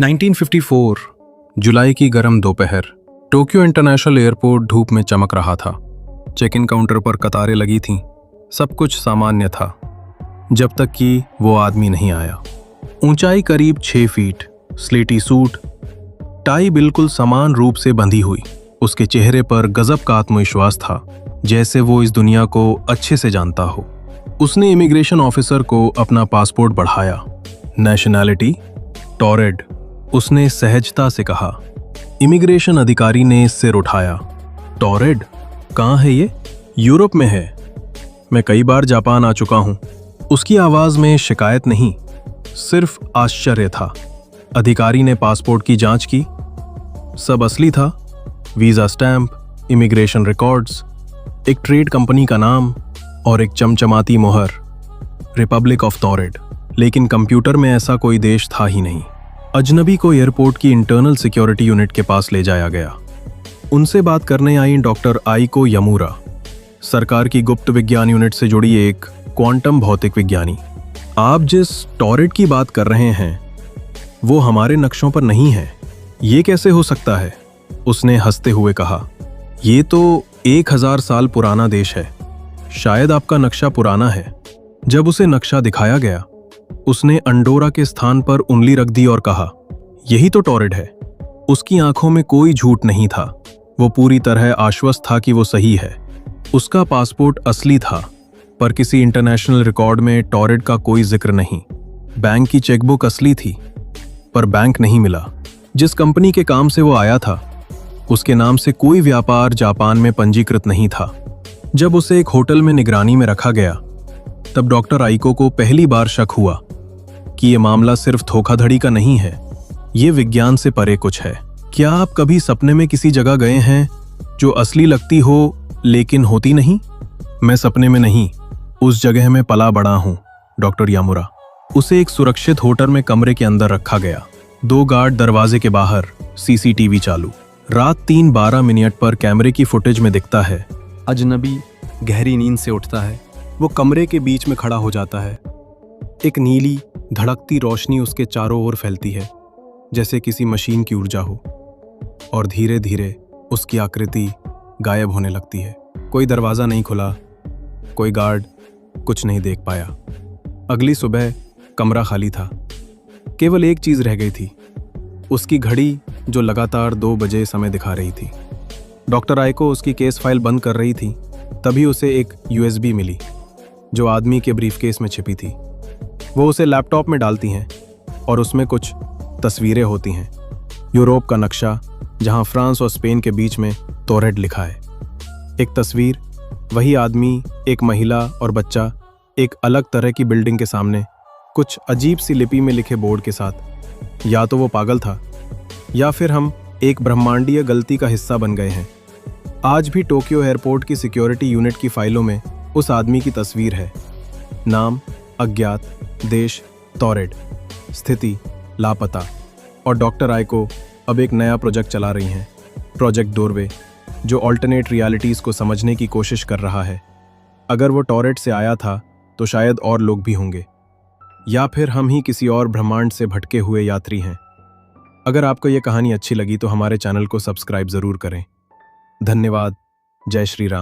1954 जुलाई की गर्म दोपहर। टोक्यो इंटरनेशनल एयरपोर्ट धूप में चमक रहा था। चेक इन काउंटर पर कतारें लगी थीं। सब कुछ सामान्य था जब तक कि वो आदमी नहीं आया। ऊंचाई करीब 6 फीट, स्लेटी सूट, टाई बिल्कुल समान रूप से बंधी हुई। उसके चेहरे पर गजब का आत्मविश्वास था, जैसे वो इस दुनिया को अच्छे से जानता हो। उसने इमिग्रेशन ऑफिसर को अपना पासपोर्ट बढ़ाया। नेशनैलिटी टॉरेड, उसने सहजता से कहा। इमिग्रेशन अधिकारी ने सिर उठाया। टॉरेड? कहाँ है ये? यूरोप में है। मैं कई बार जापान आ चुका हूँ। उसकी आवाज में शिकायत नहीं, सिर्फ आश्चर्य था। अधिकारी ने पासपोर्ट की जांच की। सब असली था। वीजा स्टैंप, इमिग्रेशन रिकॉर्ड्स, एक ट्रेड कंपनी का नाम और एक चमचमाती मोहर, रिपब्लिक ऑफ टॉरेड। लेकिन कंप्यूटर में ऐसा कोई देश था ही नहीं। अजनबी को एयरपोर्ट की इंटरनल सिक्योरिटी यूनिट के पास ले जाया गया। उनसे बात करने आई डॉक्टर आइको यमूरा, सरकार की गुप्त विज्ञान यूनिट से जुड़ी एक क्वांटम भौतिक विज्ञानी। आप जिस टॉरेड की बात कर रहे हैं वो हमारे नक्शों पर नहीं है। ये कैसे हो सकता है? उसने हंसते हुए कहा। ये तो 1000 साल पुराना देश है। शायद आपका नक्शा पुराना है। जब उसे नक्शा दिखाया गया, उसने अंडोरा के स्थान पर उंगली रख दी और कहा, यही तो टॉरेड है। उसकी आंखों में कोई झूठ नहीं था। वो पूरी तरह आश्वस्त था कि वो सही है। उसका पासपोर्ट असली था, पर किसी इंटरनेशनल रिकॉर्ड में टॉरेड का कोई जिक्र नहीं। बैंक की चेकबुक असली थी, पर बैंक नहीं मिला। जिस कंपनी के काम से वो आया था, उसके नाम से कोई व्यापार जापान में पंजीकृत नहीं था। जब उसे एक होटल में निगरानी में रखा गया, तब डॉक्टर आइको को पहली बार शक हुआ कि ये मामला सिर्फ धोखाधड़ी का नहीं है, ये विज्ञान से परे कुछ है। क्या आप कभी सपने में किसी जगह गए हैं जो असली लगती हो लेकिन होती नहीं? मैं सपने में नहीं, उस जगह में पला बड़ा हूं, डॉक्टर यामुरा। उसे एक सुरक्षित होटल में कमरे के अंदर रखा गया। 2 गार्ड दरवाजे के बाहर, सीसीटीवी चालू। रात 3:12 पर कैमरे की फुटेज में दिखता है, अजनबी गहरी नींद से उठता है। वो कमरे के बीच में खड़ा हो जाता है। एक नीली धड़कती रोशनी उसके चारों ओर फैलती है, जैसे किसी मशीन की ऊर्जा हो, और धीरे धीरे उसकी आकृति गायब होने लगती है। कोई दरवाज़ा नहीं खुला, कोई गार्ड कुछ नहीं देख पाया। अगली सुबह कमरा खाली था। केवल एक चीज़ रह गई थी, उसकी घड़ी जो लगातार 2 बजे समय दिखा रही थी। डॉक्टर आइको उसकी केस फाइल बंद कर रही थी, तभी उसे एक USB मिली जो आदमी के ब्रीफकेस में छिपी थी। वो उसे लैपटॉप में डालती हैं और उसमें कुछ तस्वीरें होती हैं। यूरोप का नक्शा, जहां फ्रांस और स्पेन के बीच में टॉरेड लिखा है। एक तस्वीर, वही आदमी, एक महिला और बच्चा एक अलग तरह की बिल्डिंग के सामने, कुछ अजीब सी लिपि में लिखे बोर्ड के साथ। या तो वो पागल था, या फिर हम एक ब्रह्मांडीय गलती का हिस्सा बन गए हैं। आज भी टोक्यो एयरपोर्ट की सिक्योरिटी यूनिट की फाइलों में उस आदमी की तस्वीर है। नाम अज्ञात, देश टॉरेड, स्थिति लापता। और डॉक्टर आइको अब एक नया प्रोजेक्ट चला रही हैं, प्रोजेक्ट डोरवे, जो ऑल्टरनेट रियलिटीज़ को समझने की कोशिश कर रहा है। अगर वो टॉरेड से आया था तो शायद और लोग भी होंगे, या फिर हम ही किसी और ब्रह्मांड से भटके हुए यात्री हैं। अगर आपको ये कहानी अच्छी लगी तो हमारे चैनल को सब्सक्राइब ज़रूर करें। धन्यवाद। जय श्री राम।